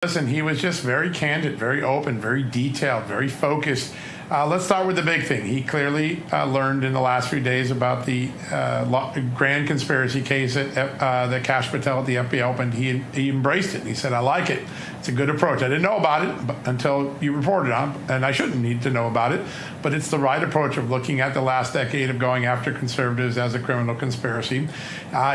Listen, he was just very candid, very open, very detailed, very focused. Let's start with the big thing. He clearly learned in the last few days about the grand conspiracy case that Kash Patel at the FBI opened. He embraced it. He said, I like it. It's a good approach. I didn't know about it until you reported on it, and I shouldn't need to know about it. But it's the right approach of looking at the last decade of going after conservatives as a criminal conspiracy.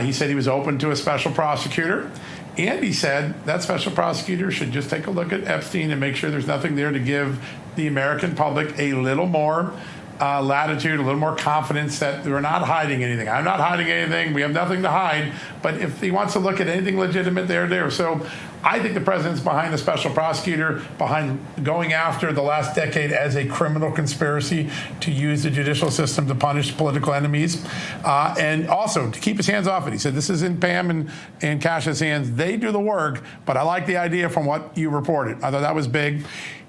He said he was open to a special prosecutor. And he said that special prosecutor should just take a look at Epstein and make sure there's nothing there to give the American public a little more latitude, a little more confidence that we're not hiding anything. I'm not hiding anything. We have nothing to hide. But if he wants to look at anything legitimate, they're there. So I think the president's behind the special prosecutor, behind going after the last decade as a criminal conspiracy to use the judicial system to punish political enemies, and also to keep his hands off it. He said, this is in Pam and Kash's hands. They do the work, but I like the idea from what you reported. I thought that was big.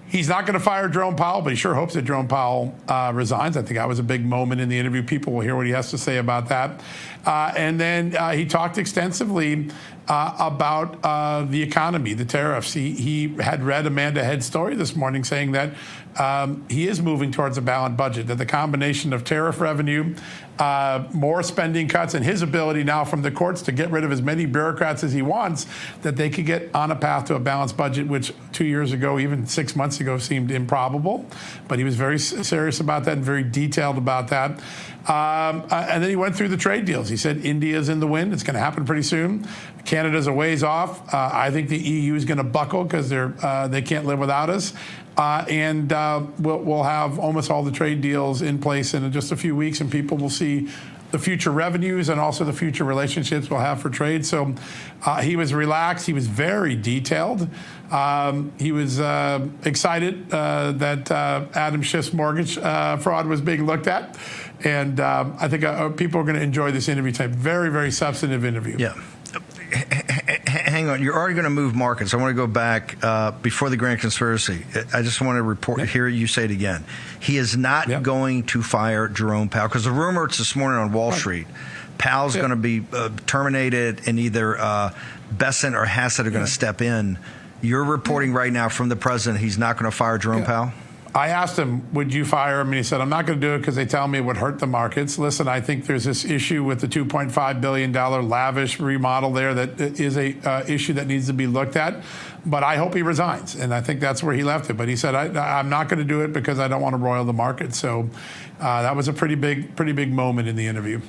He's not going to fire Jerome Powell, but he sure hopes that Jerome Powell resigns. I think that was a big moment in the interview. People will hear what he has to say about that. And then he talked extensively about the economy, the tariffs. He had read Amanda Head's story this morning saying that he is moving towards a balanced budget, that the combination of tariff revenue, more spending cuts, and his ability now from the courts to get rid of as many bureaucrats as he wants, that they could get on a path to a balanced budget, which 2 years ago, even 6 months ago, seemed improbable. But he was very serious about that and very detailed about that. And then he went through the trade deals. He said India's in the wind. It's going to happen pretty soon. Canada's a ways off. I think the EU is going to buckle because they can't live without us. And we'll have almost all the trade deals in place in just a few weeks, and people will see the future revenues and also the future relationships we'll have for trade. So he was relaxed. He was very detailed. He was excited that Adam Schiff's mortgage fraud was being looked at. And I think people are going to enjoy this interview type. Very, very substantive interview. Yeah. Hang on. You're already going to move markets. I want to go back before the grand conspiracy. I just want to hear you say it again. He is not going to fire Jerome Powell, because the rumor this morning on Wall Street, Powell's going to be terminated, and either Bessent or Hassett are going to step in. You're reporting right now from the president he's not going to fire Jerome Powell? I asked him, would you fire him? And he said, I'm not going to do it because they tell me it would hurt the markets. Listen, I think there's this issue with the $2.5 billion lavish remodel there that is a issue that needs to be looked at. But I hope he resigns. And I think that's where he left it. But he said, I'm not going to do it because I don't want to roil the market. So that was a pretty big moment in the interview.